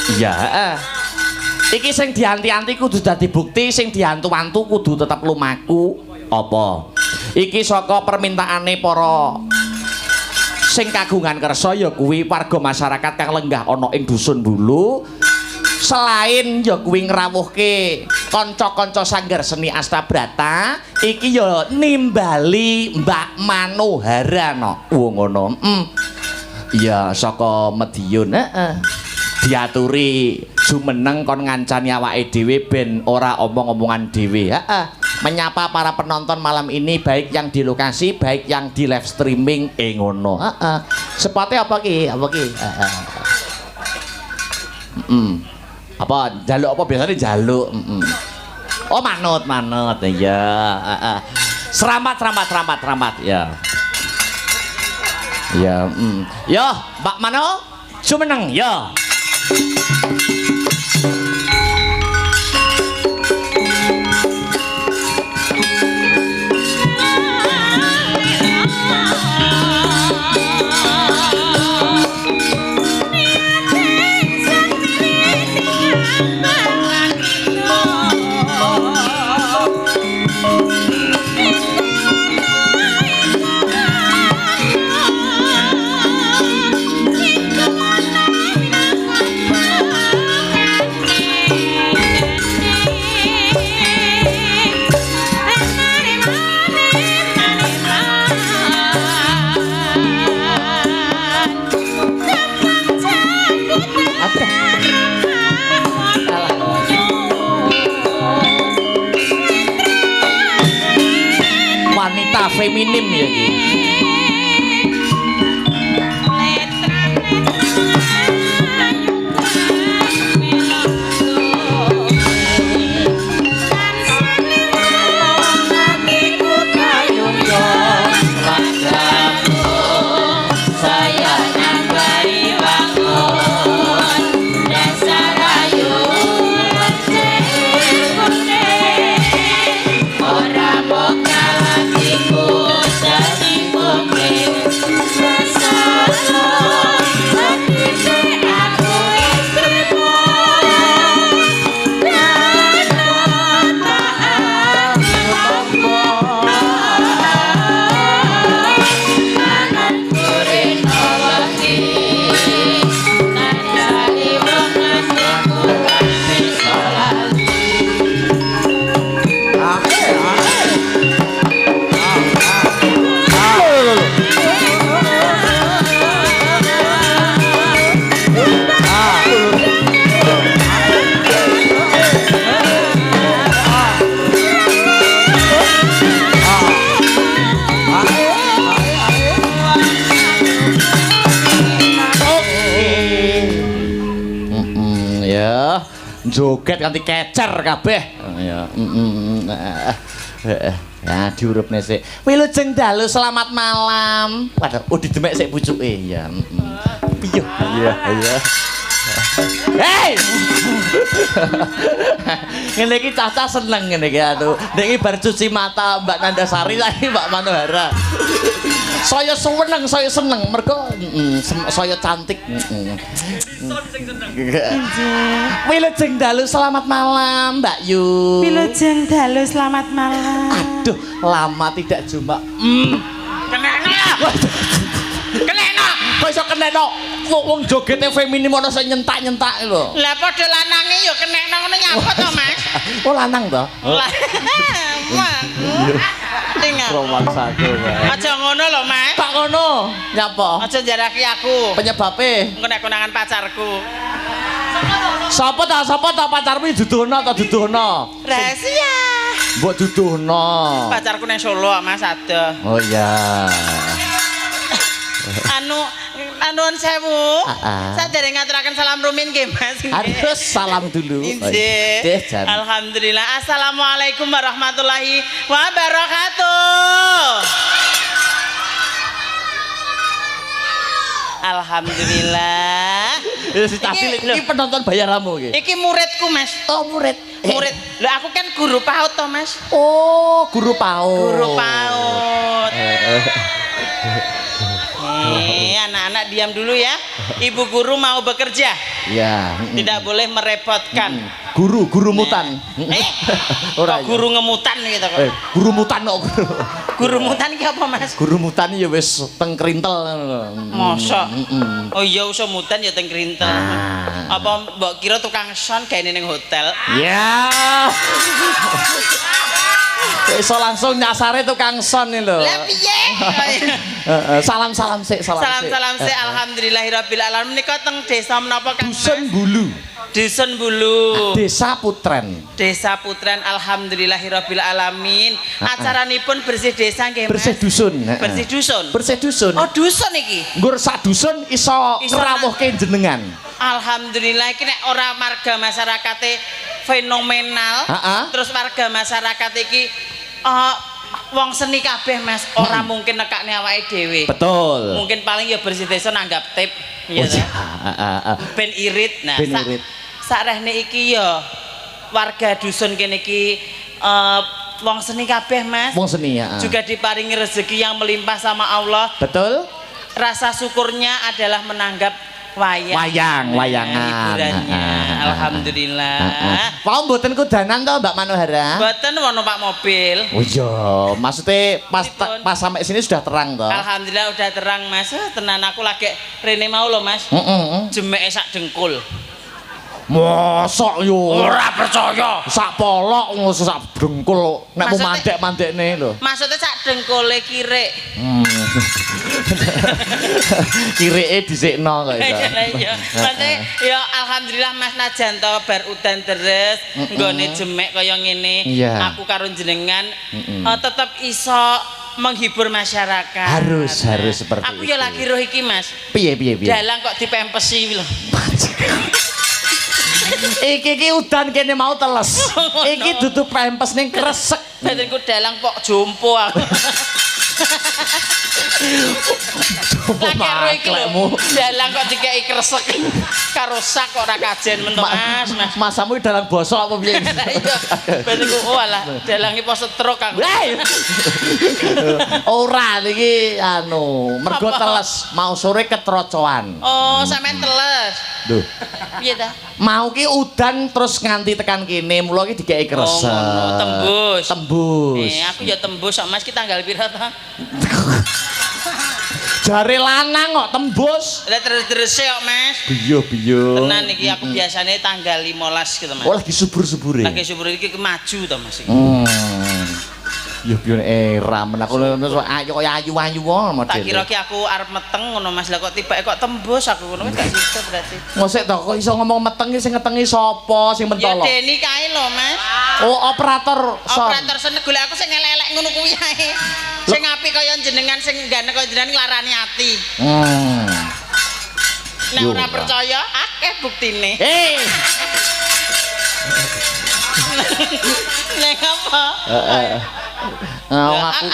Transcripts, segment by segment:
Iya, iki sing dianti-anti kudu dadi bukti, sing diantu-antu kudu tetep lumaku. Apa? Iki saka permintaane para sing kagungan kersa ya kuwi warga masyarakat kang lenggah ana ing dusun Bulu. Selain ya kuwi ngrawuhke kanca-kanca sanggar seni Astabrata, iki ya nimbali Mbak Manohara no. Ngono. Iya saka Madiun, diaturi jumeneng kon ngancani awake dhewe ben ora omong-omongan dhewe. Menyapa para penonton malam ini baik yang di lokasi baik yang di live streaming ngono. Sepatnya apa ki? Apa ki? Apa jaluk apa biasanya jaluk? Oh manut ya. Seramat ya. Ya, yo, Mbak Mano, jumeneng, yo. Feminim ya gitu. Joget kanthi kecer kabeh. Ya. Ya diurupne sik. Wilujeng dalu selamat malam. Waduh, didemek sik pucuke ya. Piye? Iya. Hei. Ngene iki cah-cah seneng ngene iki atuh. Nek iki bar cuci mata Mbak Nandasari lagi Mbak Manohara. Saya seneng mergo saya cantik. Wilujeng dalu selamat malam Mbak Yu. Wilujeng dalu selamat malam. Aduh, lama tidak jumpa. Kenena. Kok iso kenena? Wong jogete feminim ana sing nyentak-nyentak lho. Lah padha lanange ya kenekno ngono nyapa to, Mas? Oh lanang to? Tinggal. Romangsaku, Mas. Aja ngono lho, Mas. Tak ngono. Nyapa? Aja jaraki aku. Penyebabe. Engko nek konangan pacarku. Sapa ta pacarmu duduhna ta duduhna? Rahasia. Mbok duduhna. Pacarku nang Solo, Mas ada. Oh iya. Nuwun sewu. Sadere ngaturaken salam rumin nggih, Mas. Harus salam dulu. Nggih. Alhamdulillah. Assalamualaikum warahmatullahi wabarakatuh. Alhamdulillah. Iki penonton bayaranmu iki. Iki muridku, Mas. Oh, murid. Murid. Lah aku kan guru PAUD to, Mas. Oh, guru PAUD. Guru PAUD. Anak-anak diam dulu ya. Ibu guru mau bekerja. Ya. Tidak boleh merepotkan. Guru mutan. Kok guru ngemutan gitu kok. Guru mutan kok. Guru mutan ki apa, Mas? Guru mutan ya wis teng krintel. Mosok. Oh iya usah mutan ya teng krintel. Apa mbok kira tukang son gaene ning hotel? Ya. Iso langsung nyasare tukang son iki lho. Lah piye? Salam sik. Salam sik alhamdulillahirabbil alamin. Menika teng desa menapa Kang? Dusun Bulu. Dusun Bulu. Desa Putren. Desa Putren alhamdulillahirabbil alamin. Acaranipun bersih desa nggih, Mas. Bersih dusun. Bersih dusun. Bersih dusun. Oh, dusun iki. Nggur sak dusun iso ngrawuhke jenengan. Alhamdulillah iki nek ora marga masyarakate fenomenal. Terus warga masyarakat iki wong seni kabeh Mas, ora mungkin nekakne awake dhewe. Betul. Mungkin paling ya bersih desa nanggap tip ya ta. Ben irit. Nah, sarehne iki ya warga dusun kene iki wong seni kabeh Mas. Wong seni ya. Juga diparingi rezeki yang melimpah sama Allah. Betul. Rasa syukurnya adalah menanggap wayangan. Hiburannya. Alhamdulillah. Mau mboten kudanan to Mbak Manohara? Mboten wono Pak mobil. Oh iya, maksudnya pas sampai sini sudah terang toh? Alhamdulillah udah terang Mas. Tenan aku lagi rene mau lho Mas. Jemeke sak dengkul. Mosok yo. Ora percaya. Sak polok sak dengkul nek mau mandek-mandekne lho. Maksudnya sak dengkule kirik. Kirike dhisikno kok iso. Iya. Maksudnya ya alhamdulillah Mas najan to bar udan deres nggone jemek kaya ngene. Aku karo jenengan tetep iso menghibur masyarakat. Harus seperti aku ya lagi roh iki Mas. Piye? Dalang kok dipempesi lho. Iki udan kene mau teles. Iki dudu pempes ning kresek. Batinku dalang kok jompo aku. Maklekmu. Dalang kok dikeki kresek. Karo sak kok ora kajen mentok Mas. Masamu dalang bosok apa piye? Batinku alah dalange po stroke aku. Ora iki mergo teles mau sore ketrocoan. Oh, sampean teles. Lho. Piye ta? Mau ki udan terus nganti tekan kene, mula ki dikeki kresek. Oh, tembus. Aku ya tembus kok Mas, ki tanggal pira ta? Jare lanang kok tembus. Lah terus kok Mas. Biyo. Tenan iki aku biasanya tanggal 15 gitu Mas. Oh lagi subur-subure. Lagi subur iki maju to Mas. Ya biyen era men aku ayo kaya ayu-ayu model. Tak kira ki aku arep meteng ngono Mas. Lah kok tibake kok tembus aku ngono gak sido berarti. Ngosek to kok iso ngomong meteng sing ngetengi sapa sing mentolo? Ya Deni kae lho Mas. Oh operator son. Operator son golek aku sing elek-elek ngono kuwi ae. Sing apik kaya jenengan sing gane kaya jenengan nglarani ati. Nek ora percaya akeh buktine. Nek apa?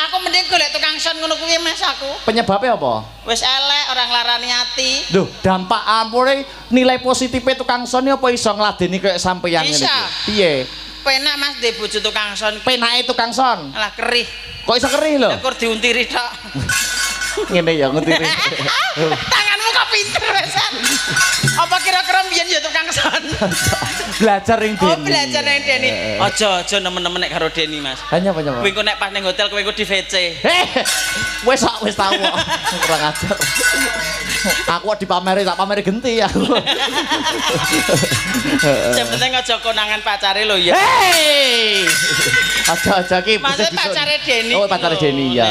Aku mending golek tukang son ngono kuwi Mas aku. Penyebabnya apa? Wis elek orang nglarani ati. Loh, dampak ampune nilai positifnya tukang son apa iso ngladeni kayak sampeyan ngene iki? Piye? Penak Mas ndek bojo tukang son. Penake tukang son. Alah kerih. Kok iso kerih lho? Kur diuntiri tok. Ngene ya nguntiri. Tanganmu kok pinter wesan. Apa kira-kira mbiyen ya tukang son? Belajar ning Deni. Oh, belajar ning Deni. Aja nemen-nemen nek karo Deni, Mas. Hanya apa? Kowe engko nek pas ning hotel kowe engko di VC. Wis tau kok. Kurang ajar. Aku di tak pameri genti aku. Sing penting aja konangan pacare lho ya. Aja ki. Maksud pacare Deni. Oh, pacare Deni ya.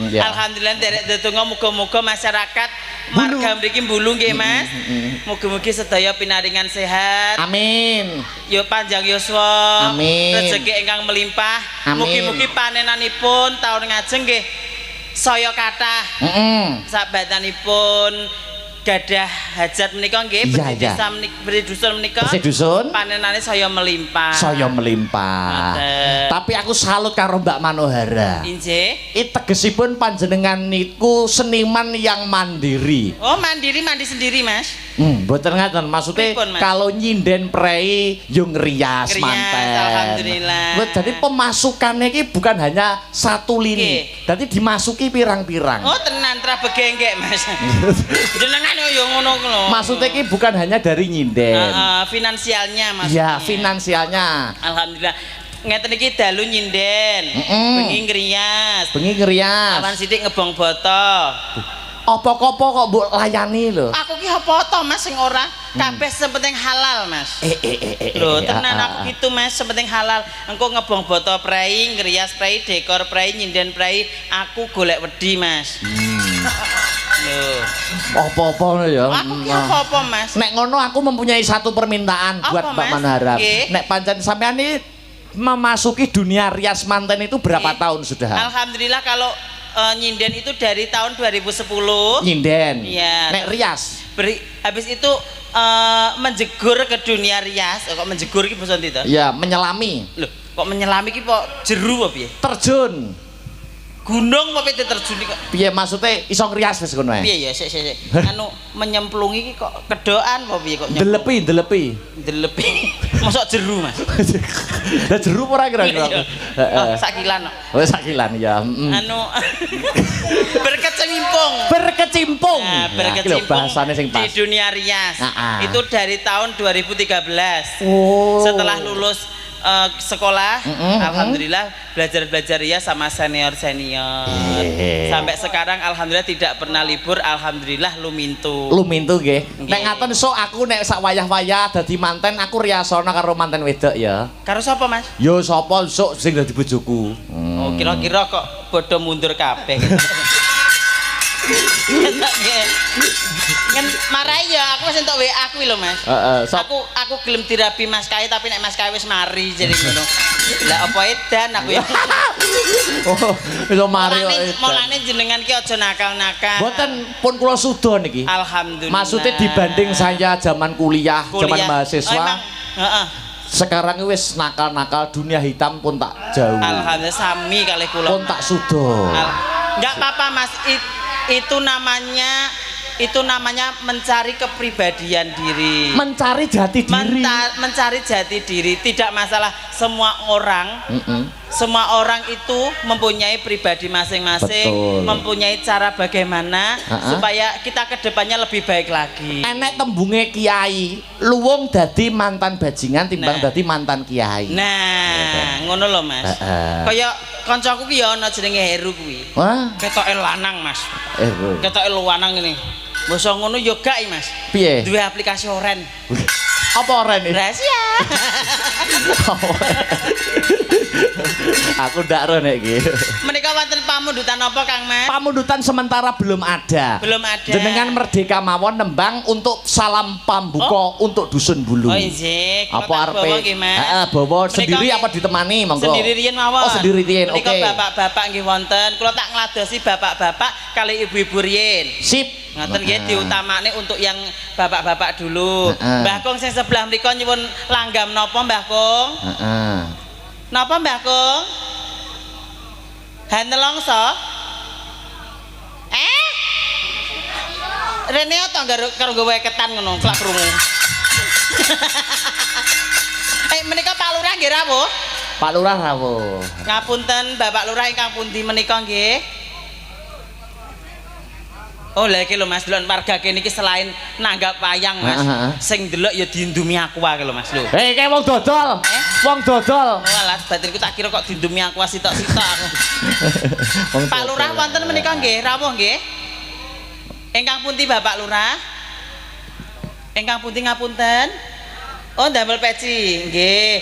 Alhamdulillah derek ndedonga muga-muga masyarakat marga mriki mbulu nggih Mas. Mugi-mugi sedaya pinaringan sehat. Amin. Yo panjang yuswa. Amin. Rezeki ingkang melimpah. Mugi-mugi panenanipun taun ngajeng nggih saya kathah. Sabatanipun gadah hajat menika nggih beri dusun menika panenane saya melimpah. Saya melimpah. Tapi aku salut karo Mbak Manohara. Inggih. Tegesipun panjenengan niku seniman yang mandiri. Oh, mandiri mandi sendiri, Mas. Mboten ngaten, maksudnya kalau nyinden prei yo ngrias manten. Alhamdulillah. Jadi pemasukannya iki bukan hanya satu lini. Dadi dimasuki pirang-pirang. Oh, tenan tra begenggek, Mas. Jenengan yo ngono lho. Maksudnya iki bukan hanya dari nyinden. Finansialnya Mas. Ya, finansialnya. Alhamdulillah. Ngeten iki dalu nyinden. Bengi ngrias. Bengi ngrias. Awan sithik ngebong boto. Apa-apa kok mbok layani lho. Aku ki apa to Mas sing ora kabeh sepenting halal Mas. Lho tenan aku gitu Mas sepenting halal. Engko ngebong boto prei, ngrias prei, dekor prei, nyinden prei, aku golek wedi Mas. Loh. Apa-apa ya. Aku ki apa-apa Mas. Nek ngono aku mempunyai satu permintaan buat Mbak Manohara. Nek pancen sampean ini memasuki dunia rias manten itu berapa tahun sudah? Alhamdulillah kalau nyinden itu dari tahun 2010. Nyinden. Iya. Nek rias. Habis itu menjegur ke dunia rias. Kok menjegur iki basa ndi to? Iya, menyelami. Loh, kok menyelami iki kok jeru apa piye? Terjun. Gunung apa piye terjun kok? Piye maksudnya iso ngrias wis ngono ae? Piye ya, sik. Anu menyemplungi iki kok kedoan apa piye kok nyemplung? Delepi. Mosok jeru, Mas. Lah jeru ora kira-kira. Heeh. Sakilan kok. Oh, sakilan ya. Anu berkecimpung. Nah, berkecimpung bahasane sing pas. Di dunia rias. Itu dari tahun 2013. Oh. Setelah lulus sekolah, alhamdulillah belajar rias sama senior. Sampai sekarang alhamdulillah tidak pernah libur, alhamdulillah lumintu nggih. Nek ngaten sok aku nek sak wayah-wayah dadi manten aku riasana karo manten wedok ya. Karo sapa Mas? Yo sapa sok sing dadi bojoku. Oh kira-kira kok bodo mundur kabeh. Ngen marai ya aku wis entuk WA aku lho Mas. Aku gelem dirabi Mas Kai tapi nek Mas Kai wis mari jadi ngono. Lah apa edan aku ya. Oh, iso mari kok. Mulane jenengan ki aja nakal-nakal. Mboten pun kula suda niki. Alhamdulillah. Maksudnya dibanding saya zaman kuliah, zaman mahasiswa. Heeh. Sekarang wis nakal-nakal dunia hitam pun tak jauh. Alhamdulillah sami kalih kula. Pun tak suda. Enggak apa-apa Mas. Itu namanya mencari kepribadian diri. Mencari jati diri. Mencari jati diri tidak masalah. Semua orang itu mempunyai pribadi masing-masing, mempunyai cara bagaimana supaya kita kedepannya lebih baik lagi. Enek tembunge kiai, luwung dadi mantan bajingan timbang dadi mantan kiai. Nah, ngono lho Mas. Kaya kancaku ki ya ana jenenge Heru kuwi. Wah, ketoke lanang Mas. Heru. Ketoke lanang ngene. Basa ngono ya gak Mas. Piye? Duwe aplikasi oren. Apa oren iki? Rahasia. Aku ndak ro nek iki. Menika wonten pamundutan apa Kang Mas? Pamundutan sementara belum ada. Belum ada. Jenengan merdeka mawon nembang untuk salam pambuka untuk dusun Bulu. Oh nggih. Apa arepe? Heeh, bawa sendiri apa ditemani monggo? Sendiri riyen mawon. Oh, sendiri riyen. Oke. Menika bapak-bapak nggih wonten. Kula tak ngladosi bapak-bapak kali ibu-ibu riyen. Sip. Ngoten nggih diutamane untuk yang bapak-bapak dulu. Mbah Kong sing sebelah mriku nyuwun langgam napa Mbah Kong? Heeh. Napa Mbah Kong? Hanelongso? Rene to karo nggawe ketan ngono, klak krungu. Menika Pak Lurah nggih rawuh? Pak Lurah rawuh. Ngapunten Bapak Lurah ingkang pundi menika nggih? Oh lha iki lho Mas, delok warga kene iki selain nanggap wayang Mas, sing delok ya diindumi aqua iki lho Mas lho. Kayak wong dodol. Wong dodol. Walah batinku tak kira kok diindumi aqua sitok-sitok aku. Pak Lurah wonten menika nggih, rawuh nggih? Ingkang pundi Bapak Lurah? Ingkang pundi ngapunten? Oh ndamel peci, nggih.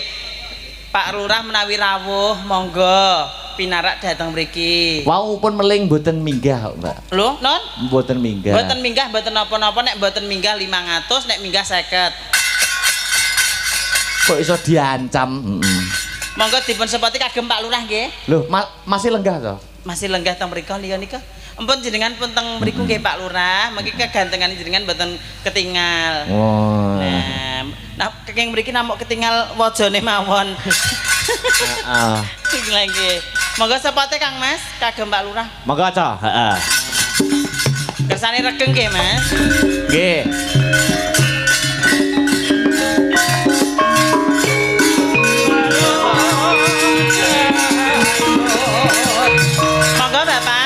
Pak Lurah menawi rawuh, monggo. Pinarak datang mriki. Wau pun meling mboten minggah, Mbak. Lho, non? Mboten minggah. Mboten minggah, mboten napa-napa nek mboten minggah 500, nek minggah 50. Kok iso diancam? Monggo dipun sepoti kagem Pak Lurah nggih. Loh, masih lenggah to? Masih lenggah teng mriku liya nika. Ampun jenengan pun teng mriku nggih Pak Lurah, mengki kegantengan jenengan mboten ketinggal. Oh. Nah, kenging mriki namung ketinggal wajane mawon. Heeh. Lagi. Monggo sepote Kang Mas, kagem Pak Lurah. Monggo aja, heeh. Kersane regeng nggih Mas. Nggih. Monggo Bapak.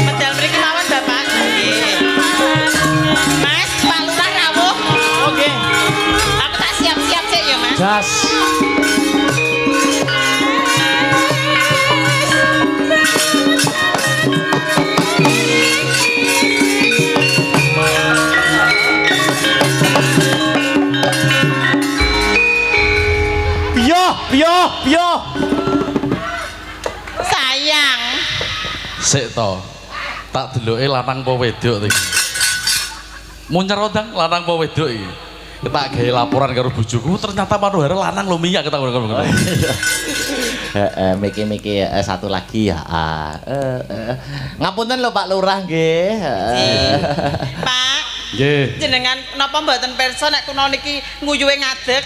Medal mriki mawon Bapak. Nggih. Mas, Pak Lurah rawuh. Oke. Aku tak siap-siap sik ya, Mas. Jas. Piyo. Sayang. Sik to. Tak deloke lanang apa wedok iki. Munyer ndang lanang apa wedok iki. Tak gawe laporan karo bojoku ternyata Manuhara lanang lho minyak ketak ngono. Heeh, miki satu lagi ya. Ngapunten lho Pak Lurah nggih. Pak, Nggih. jenengan napa mboten pirsa nek kula niki nguyuhe ngadeg?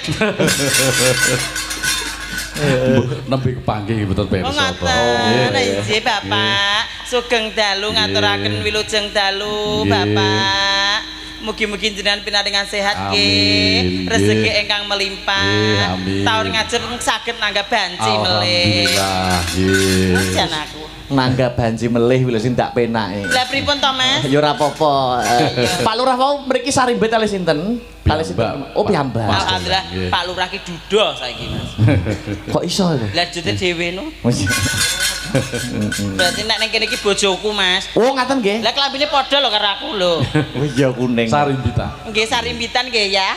Nembe kepanggih mboten Oh pirsa to. ngoten. Nggih Bapak, sugeng dalu ngaturaken wilujeng dalu Nggih. Bapak. Mugi-mugi jenengan pinaringan sehat nggih. Amin, Rezeki nggih. ingkang melimpah. Nggih, amin. Taun ngajeng saged nanggap banci melih. Alhamdulillah. Nggih. Jan aku. Nangga banji melih lho sing tak penake. Lah pripun to, Mas? Ya ora apa-apa. Pak Lurah mau mriki sarimbet kali sinten? Kali sinten? Piyambak. Oh piyambak. Alhamdulillah Nggih. Pak Lurah ki duda saiki, Mas. Kok iso lho? Lah jute dhewe no. Berarti nek ning kene iki bojoku, Mas. Oh ngaten nggih. Lah klambine padha lho karo aku lho. Oh iya kuning. Sarimbita. Nggih sarimbitan nggih ya.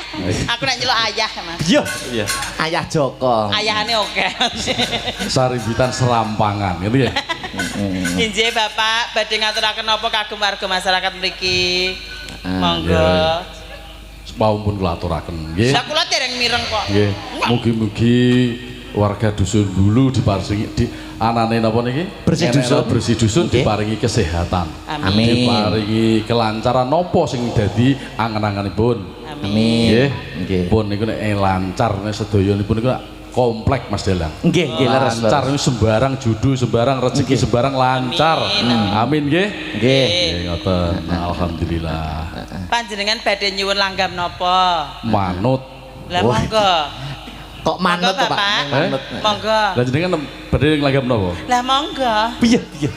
Aku nek nyeluk ayah, Mas. Iya. Iya. Ayah Joko. Ayahane oke. Sarimbitan serampangan gitu ya. Injih Bapak, badhe ngaturaken apa kagem warga masyarakat mriki. Iya. Monggo. Paumpun kula aturaken nggih. Lah kula dereng mireng kok. Nggih. Mugi-mugi warga dusun dulu diparingi di anane napa niki? Bersih dusun. Bersih dusun Nggih. diparingi kesehatan. Amin. Diparingi kelancaran napa sing dadi angen-angenipun. Amin. Nggih. Nggih. Pun niku nek lancar nek sedayanipun niku komplek Mas Delang. Nggih, nggih leres. Lancar niku sembarang judu, sembarang rezeki, sembarang lancar. Amin nggih. Nggih. Nggih ngoten. Alhamdulillah. Panjenengan badhe nyuwun langgam napa? Manut. Lah Wah. monggo. Kok manut Monggo, to, Pak? Bapak. Manut. Monggo. Lah jenengan badhe nglagap napa? Lah monggo. Piye piye.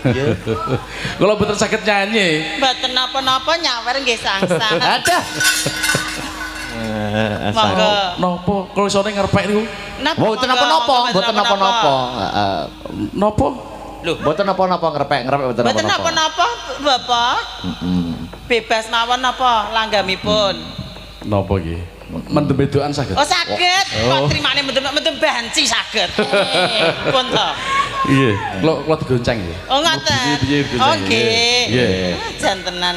Kalau betul sakit nyanyi, Mboten napa-napa nyawer nggih sangsang. Ada. Monggo. nopo kalau sore ngerpek niku, Napa? Mboten napa-napa, mboten napa-napa. Heeh. nopo? Lho, Mboten napa-napa ngerepek mboten mboten napa-napa. napa-napa, Bapak. Heeh. Bebas mawon napa langgamipun. Nopo iki? Mendem bedokan saged. Oh saged. Kok trimane mendem banci saged. Pun to. Iya, kalau digonceng ya. Oh ngoten. Piye Oh digonceng? nggih. Iya. Jantenan.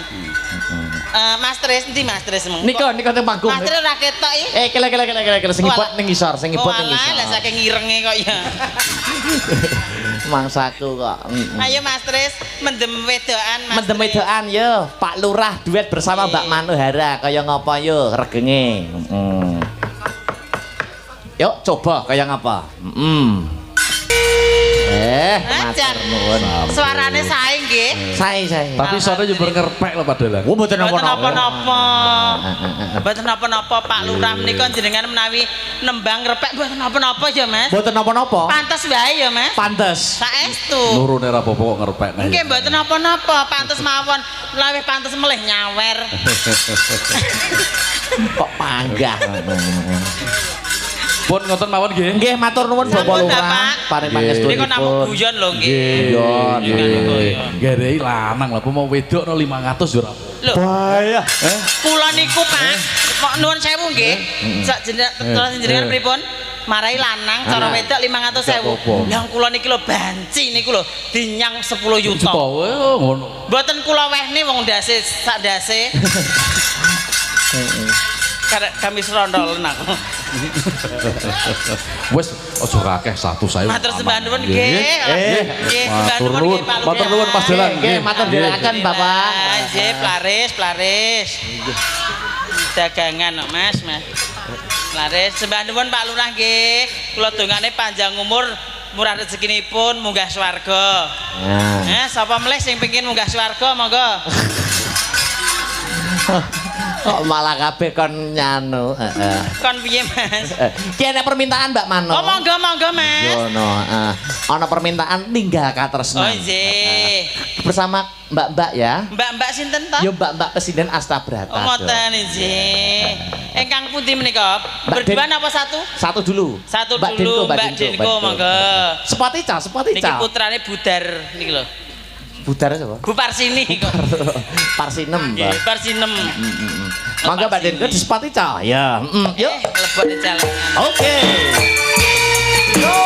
Mas Tris, endi Mas Tris mengko? Nika teng panggung. Mas Tris ra ketok iki. Kele sing ipot ning ngisor, sing ipot ning Walah, lah ngisor. saking irenge kok ya. Mangsaku kok. Ayo Mas Tris, mendem wedokan Mas. Mendem Tris. wedokan yo, Pak Lurah duet bersama Mbak Manuhara kaya ngapa yo regenge. Yuk coba kaya ngapa? Matur nuwun. Suarane sae nggih. Sae. Tapi sore yo ngerpek lho padahal. Oh mboten Mboten napa-napa. napa-napa. Mboten napa-napa Pak Lurah menika jenengan menawi nembang repek mboten napa-napa ya Mas. Mboten napa-napa. Pantes wae ya Mas. Pantes. Saestu. Nurune ra apa-apa kok ngerpek. Nggih mboten napa-napa, pantes mawon. Lawih pantes melih nyawer. Kok panggah. Pun ngoten mawon nggih. Nggih matur nuwun Bapak Sampun, Lurah. Bapak. Paring Nggih. pangestu. Niku namung guyon lho nggih. Guyon, Nggih. Garei lanang lah, apa mau wedok no 500 yo ra. Lho, Bahaya. kula niku Pak, kok nuwun sewu nggih. Sak jenengan terus jenengan pripun? marai lanang cara wedok 500.000. Lah kula niki lho banci niku lho dinyang 10 yuta. Ngono. Mboten kula wehne wong ndase sak ndase. Karek kami serondol nak. Wes aja kakeh 100.000. Matur sembah nuwun nggih. Nggih, sembah nuwun nggih Pak Lurah. Matur nuwun Mas Dalan. Nggih, matur dherekaken Bapak. Nggih, plaris. Dagangan kok Mas. Laris sembah nuwun Pak Lurah nggih. Kula dongane panjang umur, murah rezekinipun, munggah swarga. Sapa mleh sing pengin munggah swarga monggo. Kok malah kabeh kon nyanu, Kon piye Mas? Ki ana permintaan Mbak Mano. Oh monggo Mas. Ngono, ana permintaan ninggal katresnan. Oh nggih. Bersama Mbak-mbak ya. Mbak sinten to? Ya Mbak Presiden Astabrata. Oh ngoten nggih. Engkang pundi menika? Berdua apa satu? Satu dulu. Satu Mbak dulu, Denko, Mbak Denko monggo. Sepotica. Niki putrane Budar niki lho. Budar apa? Bu Parsini kok. Parsinem, Mbak. Nggih, Parsinem. Mangga Mbak Denko di Sepotica. Ya, yuk. Lebot jalan. Oke. Yo.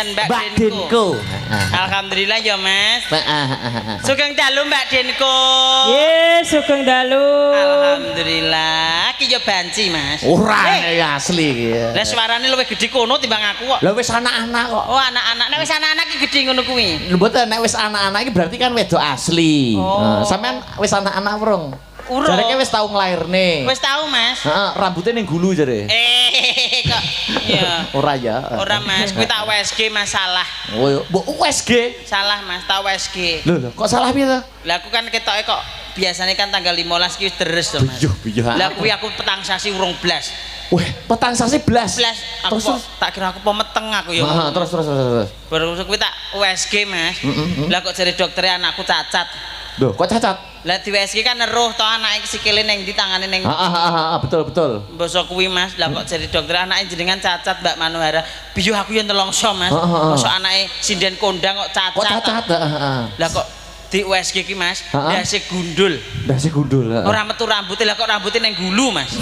Mbak Denko. Alhamdulillah ya Mas. Sugeng dalu Mbak Denko. Nggih, sugeng dalu. Alhamdulillah. Ki yo banci Mas. Ora ya asli iki. Lah suarane luwih gedhe kono timbang aku kok. Lah wis anak-anak kok. Oh anak-anak. Nek wis anak-anak ki gedhe ngono kuwi. Lho mboten nek wis anak-anak iki berarti kan wedok asli. Sampean wis anak-anak urung? Urung. Jareke wis tau nglairne. Wis tau Mas. Heeh, rambutnya ning gulu jare. Kok. Iya. Ora ya. Ora Mas, kuwi tak WSG masalah. Oh, mbok USG. Salah Mas, tak WSG. Lho, kok salah piye to? Lah aku kan ketoke kok biasanya kan tanggal 15 ki wis deres to Mas. Biyuh. Lah kuwi aku petang sasi urung blas. Weh, petang sasi blas. Aku terus tak kira aku pemeteng aku ya. Heeh, terus. Baru kuwi tak USG Mas. Lah kok jare doktere anakku cacat. Loh, kok cacat? Lah di USG kan neruh to anake sikile ning ndi tangane ning. Betul. Basa kuwi Mas, lah kok jare dokter anake jenengan cacat Mbak Manuhara. Biyuh aku ya nelongso Mas. Mosok anake sinden kondang kok cacat. Kok cacat? Lah kok di USG ki Mas, ndase gundul. Ndase gundul. Ora metu rambute, lah kok rambute ning gulu Mas.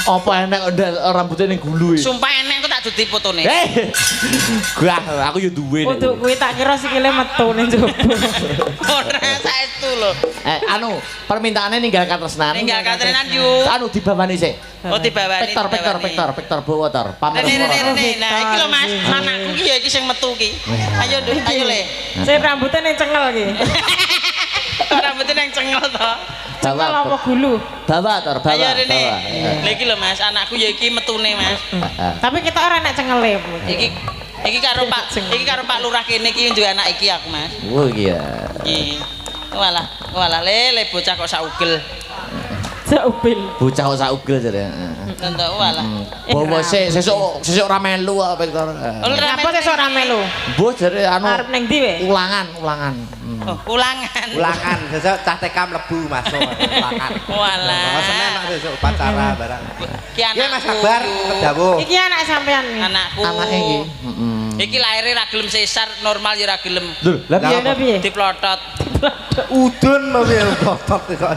Apa enek rambutnya ning gulu iki? Sumpah enek kok tak duti fotone. Gua aku yo duwe nek. Untuk kuwi tak kira sikile metu ning njaba. Ora saestu lho. Anu, permintaane ninggal katresnan. Ninggal katresnan yuk. Anu dibawani sik. Oh dibawani. Pektor bawa tor. Pamer. Nah, iki lho Mas, anakku ki ya iki sing metu ki. Ayo Le. Sing rambutnya ning cengel ki. Rambutnya nang cengel to. Cengel apa gulu? Bawa. Ayo rene. Lha iki lho Mas, anakku ya iki metune Mas. Tapi kita ora nek cengele. Iki karo Pak Lurah kene iki duwe anak iki aku Mas. Oh iya. Iki. Walah le bocah kok saugel. Saupil. Bocah kok saugel jare. Tentu walah. Bawa sesuk ora melu kok Pektor. Apa sesuk ora melu? Mbok jare anu. Arep ning ndi we? Ulangan. Ulangan sesuk cah TK mlebu masuk ulangan. Walah. Senen nek sesuk upacara barang. Ki anakku. Mas Akbar kedawuh. Iki anak sampean iki. Anakku. Anake iki. Iki laire ra gelem sesar, normal ya ra gelem. Lho, lah piye? Diplotot. Udun mau piye kotot kok.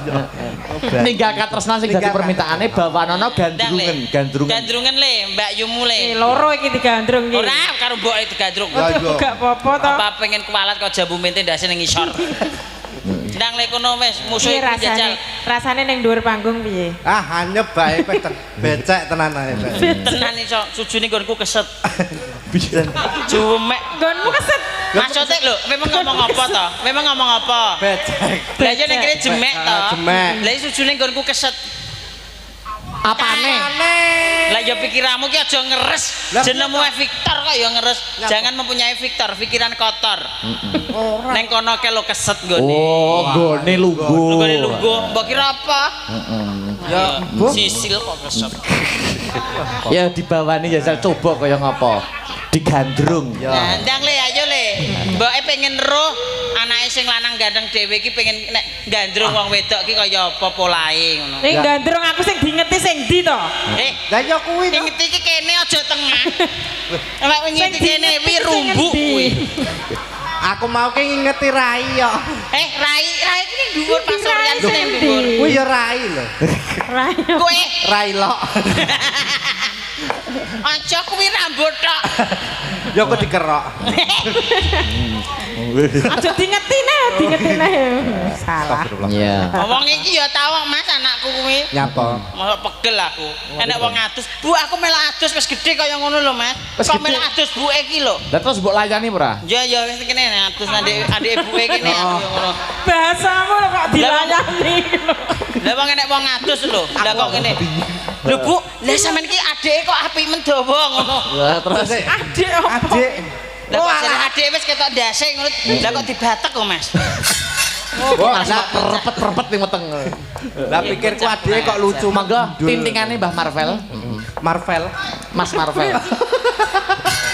Ninggal katresnan sing dadi permintaane bawanono gandrungan. Gandrungan le, Mbak Yumu le. Loro iki digandrung iki. Ora karo mboke digandrung. Gak apa-apa to. Apa pengen kualat kok jambu mente ndase ning isor. Ndang le kono wis musuh jajal. Rasane ning dhuwur panggung piye? Hanyep bae becek tenan ae. Tenan iso sujune nggonku keset. Jumek. Nggonmu keset. Maksudnya lho, memang ngomong apa toh? Memang ngomong apa? Becek. Lah iya ning kene jemek toh. Jemek. Lah sujune nggonku keset. Apane? Lah ya pikiranmu ki aja ngeres. Jenengmu Victor kok ya ngeres. Jangan mempunyai Victor, pikiran kotor. Neng kono ke lo keset nggone. Oh, nggone lugu. Nggone lugu. Mbok kira apa? Ya, Bu. Sisil kok keset. Ya dibawani ya Sal, coba kaya ngapa? Digandrung. Nah, ndang le ayo le. Mboke pengen roh anake sing lanang gandeng dhewe iki pengen nek gandrung wong wedok ki kaya apa polahe ngono. Ning gandrung aku sing diingeti sing ndi to? Lah ya kuwi to. Ngeti iki kene aja tengah. Nek ngeti kene wi rumbuk kuwi. Aku mau ki ngingeti rai yo. Rai iki ning dhuwur pasoryan sing ning dhuwur. Kuwi ya rai lho. Rai. Kowe Rai lok. aja kuwi rambut tok. Ya kok dikerok. Aja diingeti nah. Salah. Iya. Wong iki ya tau Mas anakku kuwi. Nyapa? Mosok pegel aku. Enek wong adus. Bu aku melak adus wis gedhe kaya ngono lho Mas. Wis Kok gedhe? melak adus buke iki lho. Lah terus mbok layani ora? Ya ya wis kene adus adik buke kene aku ya ngono. Bahasamu lho kok dilayani. Lah wong enek wong adus lho. Lah kok ngene. Lho Bu, lah sampean iki adike kok apik mendawa ngono. Lah terus Adik apa? Adik. Lah kok jare adike wis ketok ndase ngono. Lah kok dibatek kok Mas. Wah, lah perpet ning weteng. lah pikirku adike kok lucu Mangga tintingane Mbah Marvel. Marvel. Mas Marvel.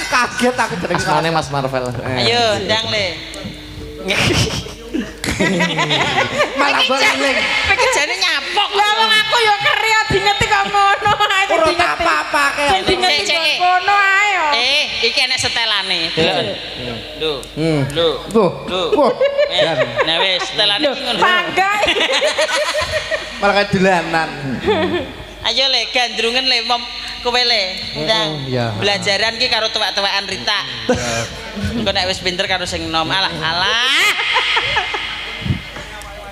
Kaget aku jeneng Asmane Mas Marvel. Ayo, ndang le. malah beling. Iki jane nyapok. Lah wong aku ya keri diingeti kok ngono ae. Ora apa-apa Sing diingeti kok ngono ae yo. Iki enek setelane. Lho. Lho. Tuh. Lho. Nah wis setelane iki ngono. Bangga. Malah kayak dolanan. Ayo le gandrungen le kowe le. Ndang. iya. Belajaran ki karo tuwek-tuwekan Rita. Engko nek wis pinter karo sing enom. Alah.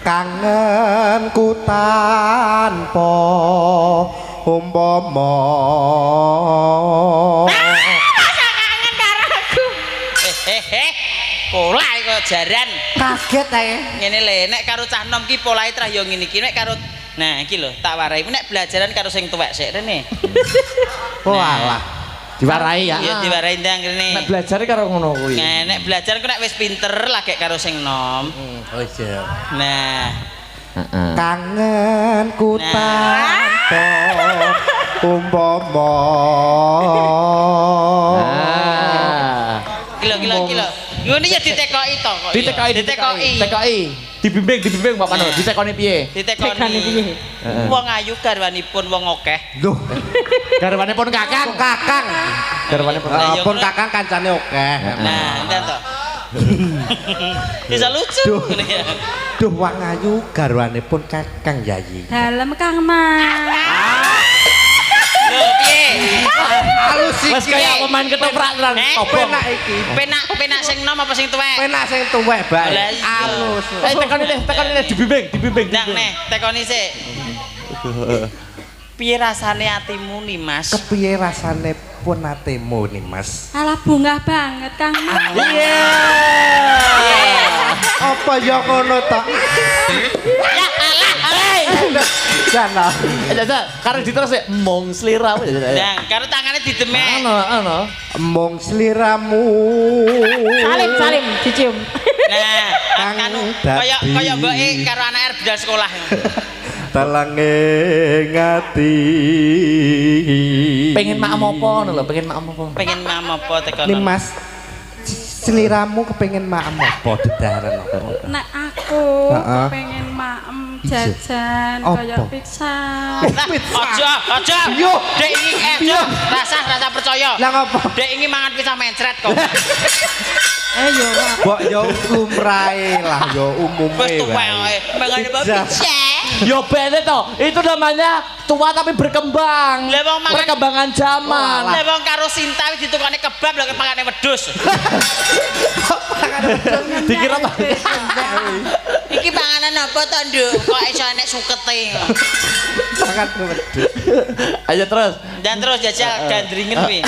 Kangenku tanpa umpama. Kangen karo aku. Pola kok jaran. Kaget ae. Ngene le, nek karo cah nom ki polahe trah yo ngene iki nek karo nah iki lho tak warai nek belajaran karo sing tuwek sik rene. Walah. Diwarai ya. Iya diwarai ndang rene. Nek belajar karo ngono kuwi. Nah, nek belajar ku nek wis pinter lagi karo sing nom. Oh iya. Nah, Kangenku Nah. tanpa umpama. kilo. Ngene ya ditekoki to kok. Ditekoki. Dibimbing Pak Pano. Ditekoni piye? Ditekoni piye? Wong ayu garwanipun wong akeh. Loh, Garwane pun kakang. kakang. Garwane pun. Lah, iya, Pun ngono. kakang kancane oke. Nah, enten to. Bisa lucu ngene ya. Duh wong ayu garwane pun kakang Yayi. Dalem Kang Mas. Lho piye? Halus Wes kaya pemain ketoprak tenan. Obong. Penak iki. Penak sing nom apa sing tuwek? Penak sing tuwek bae. Lah, iya. Halus. Tekoni deh, dibimbing. Ndak neh, tekoni sik. Piye rasane atimu nih, Mas? Kepiye rasane pun atemu nih, Mas? Alah bungah banget Kang Mas. Iya. Apa ya ngono to? Ya alah, hei. Jana. Jajal, karek diterus sik mong sliramu. Nah, karo tangane didemek. Ano. Mong sliramu. Salim dicium. Nah, anu kaya mboke karo anak air budal sekolah. Talange ngati. Pengen maem apa ngono lho, pengen maem apa? Pengen mam apa tekono? Nih Mas, seliramu kepengen maem apa dedaran apa? Nek aku Heeh. pengen maem jajan Apa? kaya pizza. Nah, aja. Yo. Dek iki rasa percaya. Lah ngopo? Dek iki mangan pisah mencret kok. Yo, mbok yo lumrahe lah, yo umume Wis tuwek wae. mangan Pizza. pizza. Yo bene to, itu namanya tua tapi berkembang. Lah, wong mangan- Perkembangan zaman. Lah wong karo Sinta wis ditukane kebab lho pangane wedhus. Dikira apa? Iki panganan apa to, Nduk? Kok iso enek sukete. Sangat wedhus. Ayo terus. Dan terus jajal gandringen kuwi.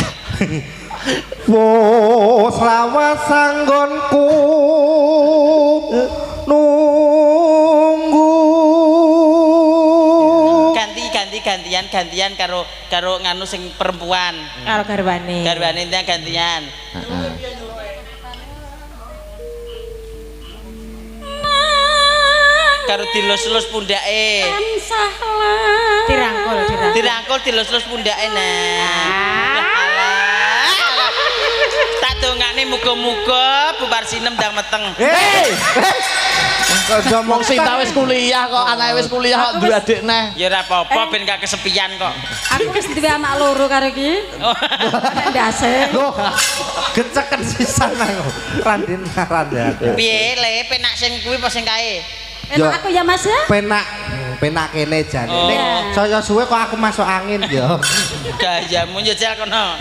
Wo slawas sanggonku nunggu gantian karo nganu sing perempuan Karo garwane. garwane gantian karo dilus-lus pundake Tansahlah Dirangkul. dirangkul dilus-lus pundake nah tak dongane muga-muga bubar sinem ndang meteng Wong sing wis kuliah kok, anake wis kuliah kok duwe adik neh. ya ora apa-apa ben gak kesepian kok Aku wis duwe anak loro karo iki. Nek ndase. loh geceken sisan aku randin randha piye le penak sing kuwi apa sing kae Enak aku ya Mas ya. penak kene jane Oh. nek saya suwe kok aku masuk angin ya gayamu njajal kono nah.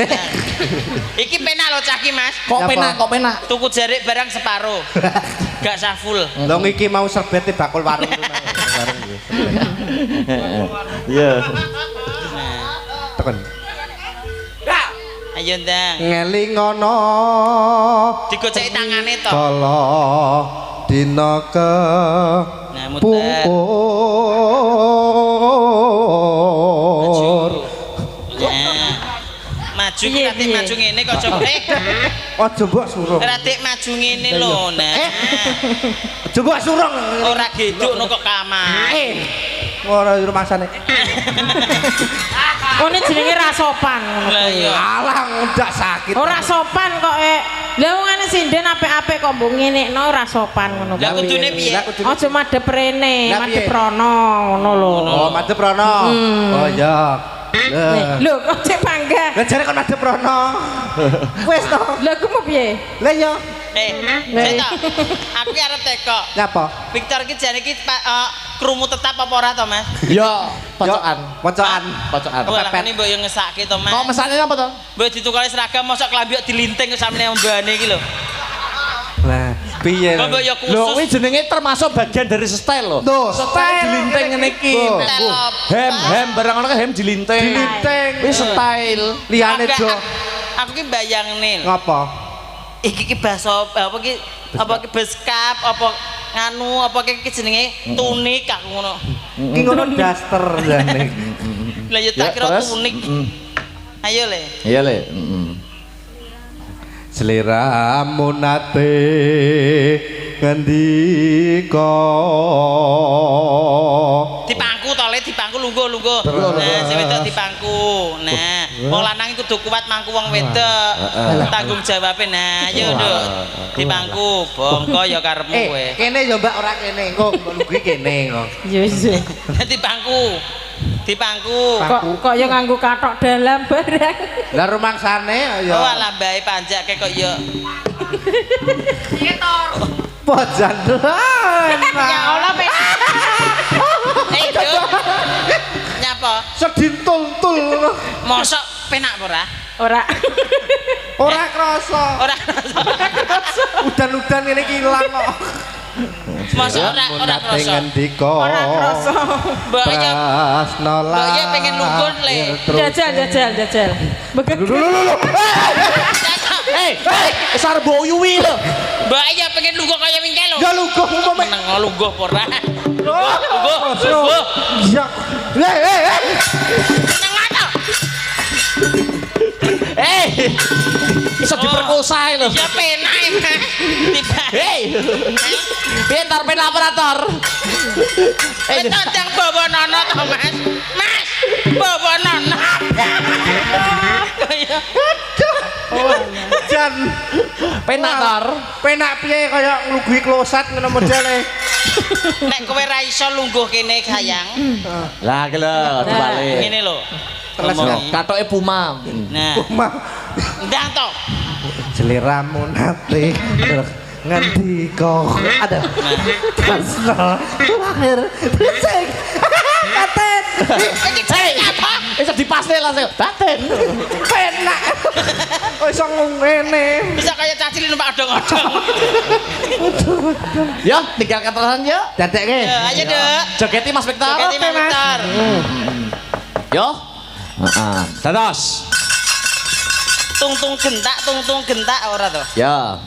Iki penak lho cah ki Mas Kok Apa? penak? tuku jarik barang separo gak sah full lho iki mau serbete bakul warung warung Iya. tekan ayo ndang ngelingono digoceki tangane to kala dina ke nah muter pungkur nah maju ki rati maju ngene kok coba aja mbok surung rati maju ngene lho nah aja mbok surung ora geduk no kok kamar ora rumangsane Kone jenenge ra sopan ngono. lah iya alang ndak sakit Ora sopan kok Lah wong ana sinden apik-apik kok mbok ngenekno ora sopan ngono. lah kudune piye Aja madhep rene, Lah, piye? madhep rono ngono lho. oh madhep rono oh iya Lho kok cek bangga. lah jare kon madhep rono wis to Lah ku mau piye? lah iya Ceta, aku ki arep teko. nyapa Victor ki jane ki krumu tetap apa ora to, Mas? Yo, pocokan. pocokan Pocokan. Wah, ini mbok yo ngesake to, Mas. Kok mesane apa to? Mbok ditukari seragam mosok klambi kok dilinting kok sampe mbane iki lho. lah piye Mbok yo Lho, kuwi khusus jenenge termasuk bagian dari style lho. Loh, Style style. dilinting ngene iki. Loh. Style apa? Hem barang ngono kan hem dilinting. Dilinting. Kuwi style. liyane Aku- jo Aku ki bayangne lho. ngapa Iki ki baso apa ki beskap apa nganu apa ki jenenge tunik aku ngono. iki ngono daster jane Lah ya tak Ya, kira terus? tunik. Ayo le. Iya le. seliramu nate ngendika Dipangku to le dipangku lungguh. Nah, sing wedok dipangku. Nah, wong lanang iku kudu kuat mangku wong wedok. Tanggung jawabe nah, ayo Nduk. Dipangku, bongko ya karepmu kowe. kene ya Mbak ora kene engko mbok lugi kene kok Ya wis. Dipangku. Dipangku. Kok ya nganggo kathok dalam barang. lah rumangsane ya Oh alah bae panjake kok ya. pojan Ya Allah penak. Nduk. Nyapa? sedintul-tul Mosok penak apa ora? Ora. ora krasa Ora. udan-udan ngene iki ilang kok Mosok ora krasa. ngendika Ora krasa. Mbok ya Prasna Mbak ya pengen lungguh, Le. Jajal. Beget. Sar boyuwi lho. Mbak ya pengen lungguh kaya mingke lho. ya lugu umum Meneng lungguh apa ora? Lungguh. iya Meneng ngono. Iso diperkosa lho. Ya penak Mas. Tiba. Pintar pen operator. Itu yang bawa nono to Mas. Mas, bawa nono. Kaya jan Penator. penak piye kaya nglugui klosat ngono modele nek kowe ra iso lungguh kene sayang. Lah ki lho dibalik. Ngene lho. Teles Ngomongi. Katoke Puma. Nah, ndang to. seliramu nate ngendika ada Prasna lahir bisik katen Iki jenenge apa? Iso dipasne langsung. Batin. penak kok iso ngene Bisa kaya cacil numpak odong-odong. Yo, tinggal keterusan yo. dadekke Ya, ayo, Dek. Jogeti Mas Victor. Jogeti Mas Victor. Yo. Heeh. Terus. tung gentak ora to. Ya.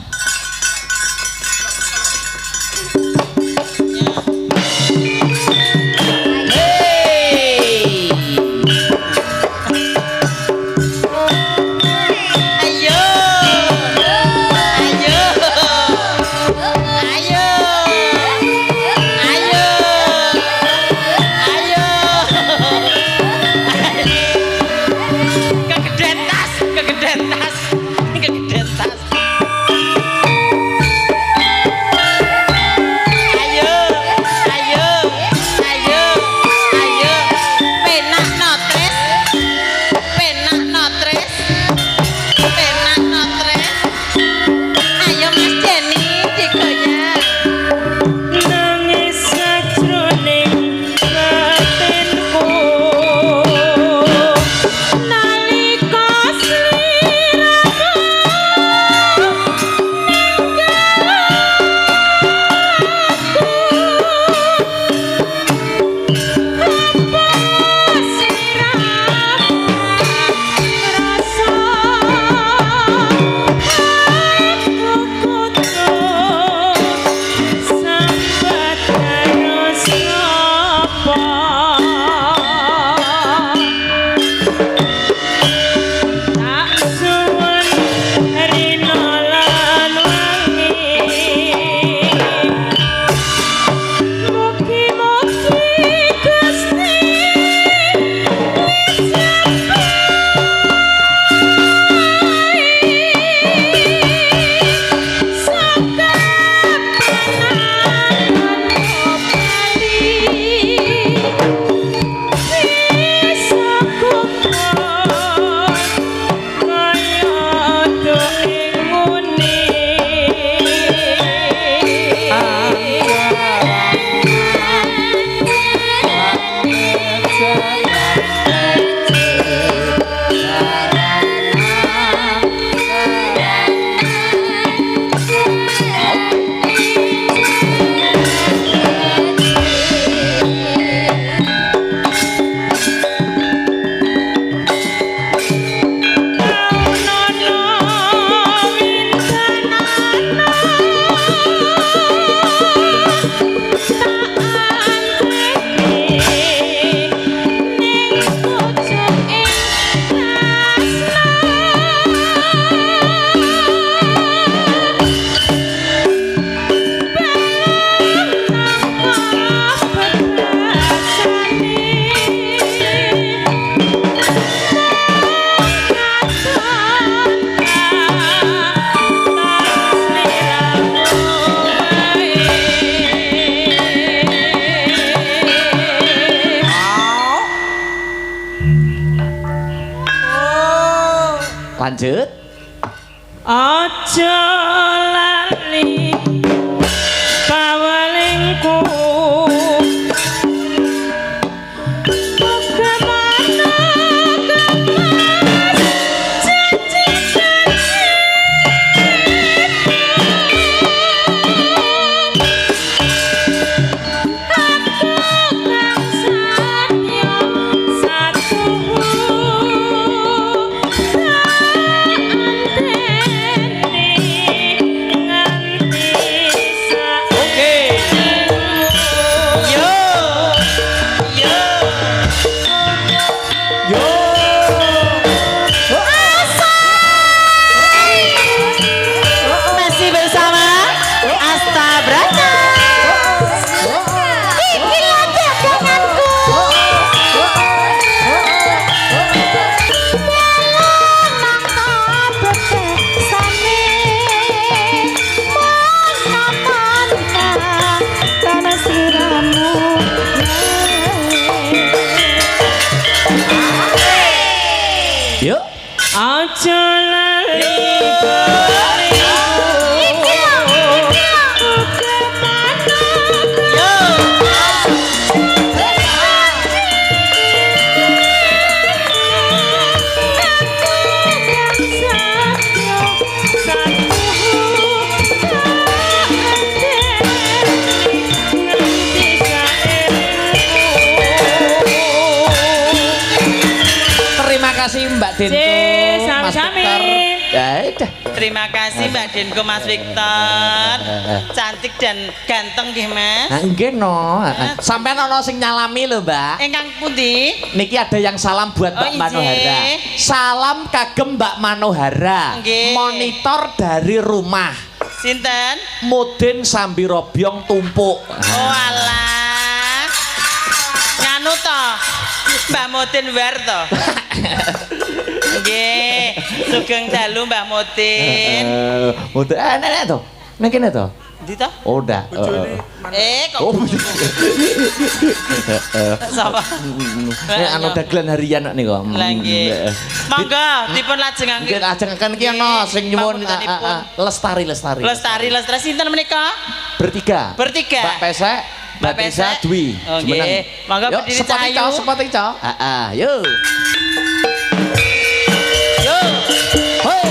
Lanjut. Aja lali kawalingku kemana Yuk. aja lali Terima kasih Mbak Dento, Mas sami-sami. Dokter. Ya udah. Terima kasih Mbak Denko Mas Victor. Cantik dan ganteng nggih Mas. Nah, nggih no. Sampeyan ana sing nyalami lho, Mbak. Ingkang pundi? Niki ada yang salam buat Mbak Oh, Manohara. ije. Salam kagem Mbak Manohara. Nggih. Monitor dari rumah. Sinten? Mudin sambi robyong tumpuk. Oh alah. Nganu to. Mbah Mutin war to. Nggih, sugeng dalu Mbah Mutin. Mudin nek to. Nek kene to. Ndi to? Oh, udah. Kok Oh, sapa? nek anu dagelan harian niku. Lah nggih. Monggo dipun lajengaken. Nggih ajengaken ki ana sing nyuwun Pamungkatanipun. lestari. Lestari sinten menika? Bertiga. Bertiga. Mbak Pesek, Mbak Trisa, Pesek. Dwi. Oh, nggih. Monggo Yuk, berdiri sepoting cahayu. cok, sepoting cok. Yuk. Yo. Hoi.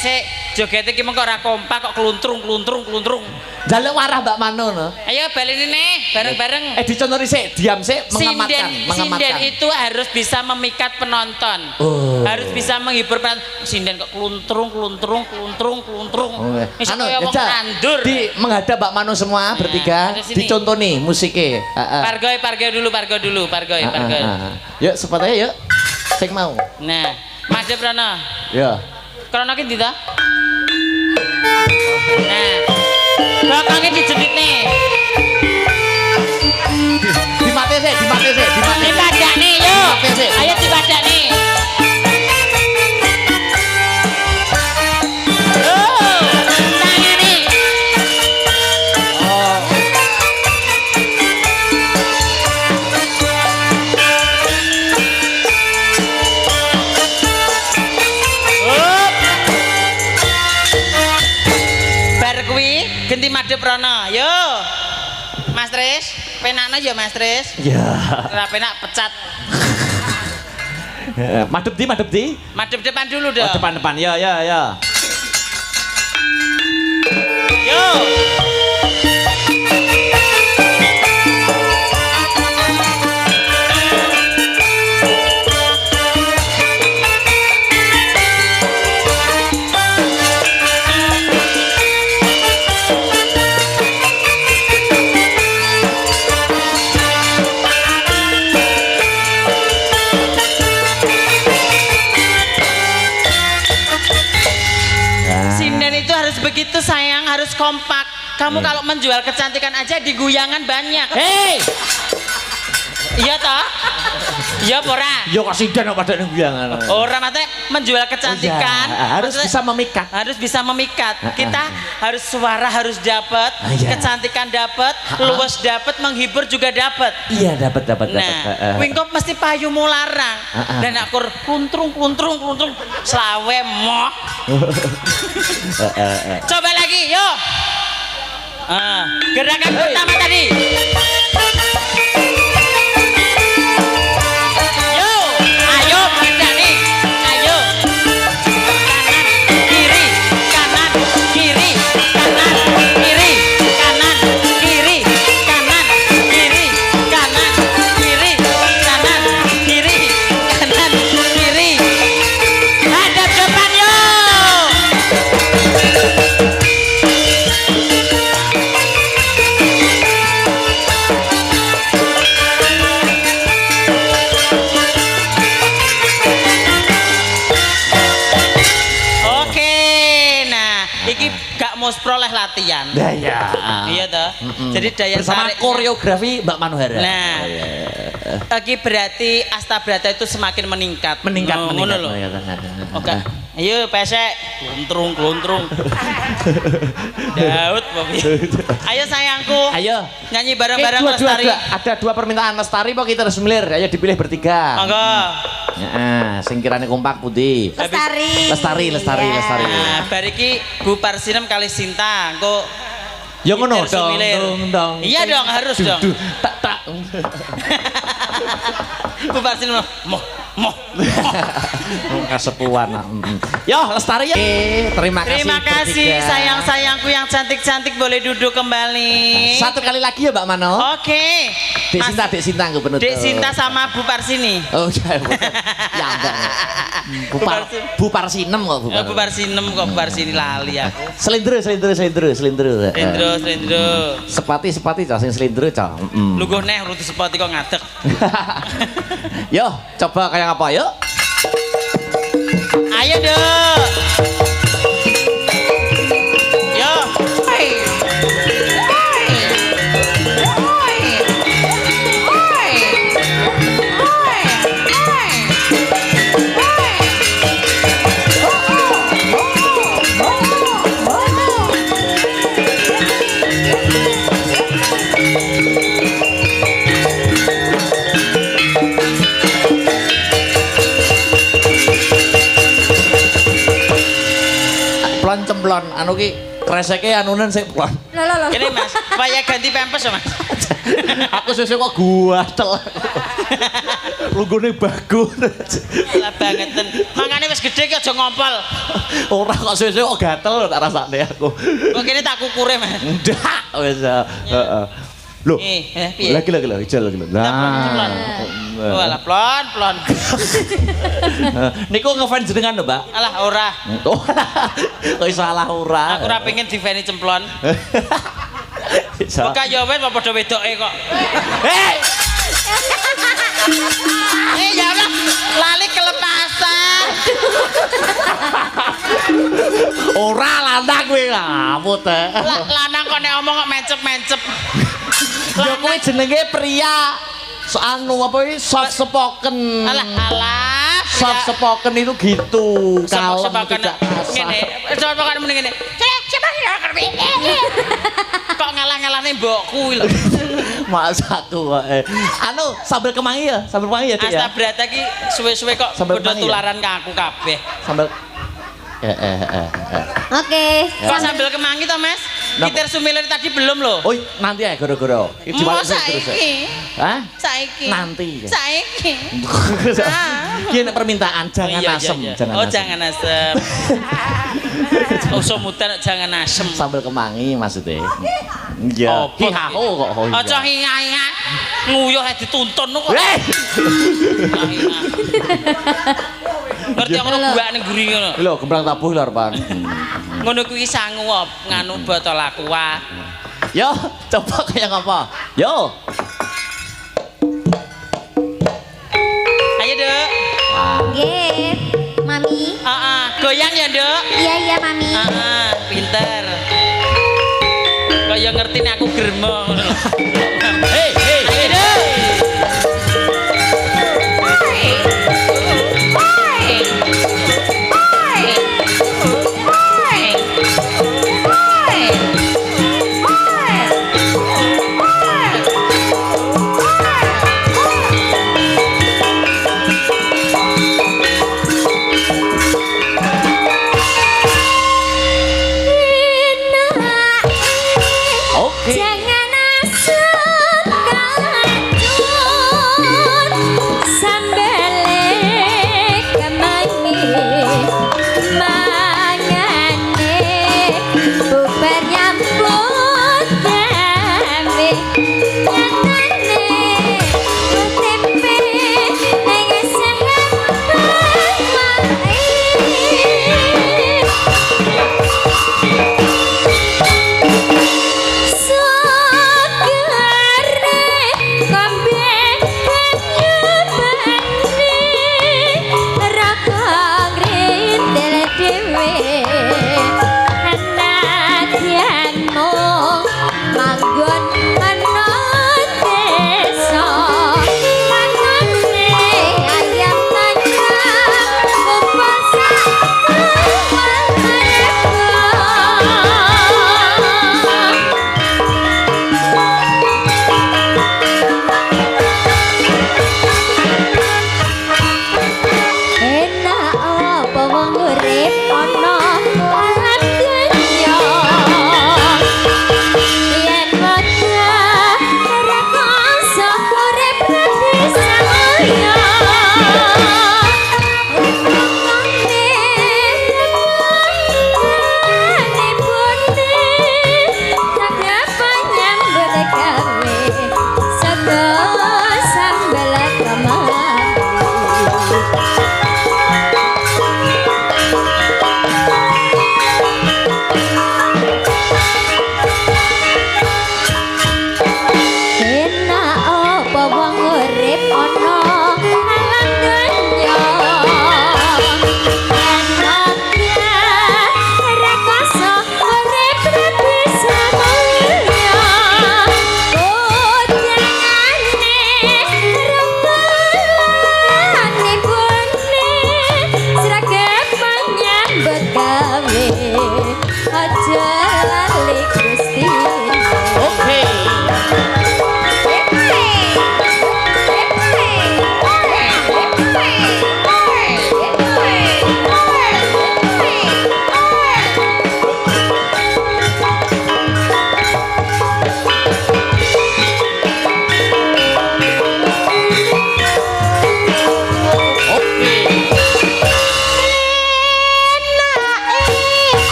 Sik. Joget iki mengko ora kompak kok kluntrung. Jaluk warah Mbak Mano no. Ayo baleni nih bareng-bareng. Dicontohi sik, diam sik, mengamatkan, Sinden itu harus bisa memikat penonton. Oh. Harus bisa menghibur penonton. Sinden kok kluntrung. Iso Anu, kaya wong Jajal, tandur. di menghadap Mbak Mano semua bertiga, ada sini. dicontoh nih musiknya. Pargoy dulu. Yuk, sepatnya yuk. Sing mau. Nah, Mas Deprana. Ya. Krono ki ndi ta? Nah. Bakangnya dijedit nih. Dimati sih. Dipadak nih, yuk. Dipadak sih. Ayo dipadak nih. Tangan nih. Bar kuwi genti madhep rono. Yo. Mas Tris, penakno ya Mas Tris. Ya. Ora penak pecat. Madep di. Madhep depan dulu dong. Oh, depan. Ya. Yo. Sinden itu harus begitu sayang, harus kompak. Kamu kalau menjual kecantikan aja di guyangan banyak. Hei. Iya toh? Iya pora. Yo kok sidan kok pada nungguangan. Orang mate menjual kecantikan Oh, ya. Harus maksudnya bisa memikat. Harus bisa memikat. Kita harus suara harus dapat, Iya. kecantikan dapat, luwes dapat, menghibur juga dapat. Iya, dapat. Nah, wingkop mesti payumu larang. Dan aku kluntrung selawe moh. Coba lagi, yuk. Gerakan pertama tadi. Ayo pindah nih. Ayo. Kanan, kiri, kanan, kiri, kanan, kiri, kanan, kiri, kanan, kiri, kanan, kiri, kanan, kiri. Hadap depan yo. Oke, nah, iki gak musproleh latihan. Ya. Iya toh. Jadi daya Bersama tarik koreografi Mbak Manohara. Nah, lagi berarti Astabrata itu semakin meningkat. Ngono lho. Oke. Ayo pesek, kluntrung. Daud, Bobi. Ayo sayangku. Ayo. Nyanyi bareng-bareng Lestari. Ada dua permintaan Lestari, kok kita harus milir. Ayo dipilih bertiga. Monggo. Heeh, sing kirane kompak pundi? Lestari. Lestari. Nah, bar iki Bu Parsinem kali Sinta, engko Ya ngono Peter Sumilir. dong. Iya dong, harus dong. Tak. Bu Parsinem moh. Kasepuan. Yo, Lestari ya. Terima kasih. Terima kasih bertiga. sayang-sayangku yang cantik-cantik, boleh duduk kembali. Satu kali lagi ya Mbak Mano. Oke. Dek Sinta gue penutup. Dek Sinta sama Bu Parsini. Oh ya. Ya enggak. Bu Parsinem kok Bu Parsinem kok Bu Parsini lali aku. Selindro. Slendro. Sepati cah sing selindro cah. Lungguh neh rute sepati kok ngadeg. Yo, coba kayak apa yuk? Ayo dong. Yo. Plon cemplon, anu ki kreseke anunen sik plon. Loh. Ini Mas, supaya ganti pempes ya Mas. Aku sesuk kok guatel. Lunggone bagus. Lah bangeten. Mangane wis gedhe ki aja ngompol. Ora kok sesuk kok gatel tak rasane aku. Kok kene tak kukure Mas. Ndak wis heeh. Loh. Piye? Lagi ijal lagi. Plon. Walah plon. Niku ngefans jenengan lho, Mbak. Alah ora. Oh, kok iso salah ora. Aku ora pengen diveni cemplon. Kok kaya wis apa padha wedoke kok. Hei, Ya Allah, lali kelepasan. ora lanang kowe ngamut. Lanang kok nek omong kok mencep-mencep. Ya kowe jenenge pria. Anu apa iki soft spoken. Alah. Soft spoken itu gitu. Kalem Sepakan tidak kasar. ngene. Sepakan mending ngene. Siapa sih yang ini? Kok ngalah-ngalahne mbokku lho. Masaku kok. Anu sambel kemangi ya, Dik ya. Astabrata ki suwe-suwe kok Sambal kudu kemangi ya? tularan ke aku kabeh. Sambel Oke. Kok sambil kemangi to, Mas? Peter Sumilir tadi belum loh. Oh, nanti ya goro-goro. Mau saiki. Hah? Saiki. Nanti. Saiki. Ki nek permintaan jangan asem, jangan Oh, asem. jangan asem. Mutan jangan asem. Sambel kemangi maksudnya. Iya. Apa? Hihaho kok. Oh, iya. Aja hiya-hiya. Nguyuh dituntun kok. Hei! Ngerti ngono buak ning guri ngono. Lho, gembrang tabuh lho Pan. Ngono kuwi sangu nganu botol aqua. Yo, coba kayak apa? Yo. Ayo, Dek. Nggih. Mami. Heeh, goyang ya, Dek. Iya, Mami. Heeh, pinter. Kaya ngerti nek aku gremo ngono lho. Hei, Ayo, Dek. Oke. Jangan asal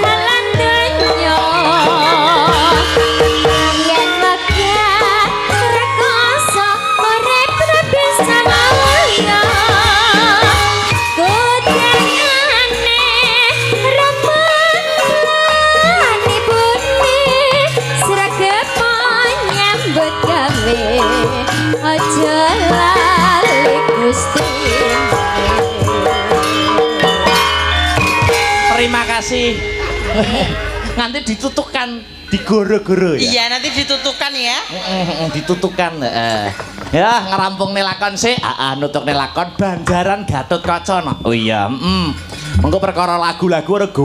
lan donya yen wega rekoso urip bisa mulya kudangane ramane bumi sregep nyambut gawe aja lali Gusti. Terima kasih. Nanti ditutukan digoro-goro ya. Iya, nanti ditutukan ya. Ditutukan. Ya, ngerampung nelakon sih. Nutuk nelakon Banjaran Gatotkaca. Oh iya, mengko perkara lagu-lagu rego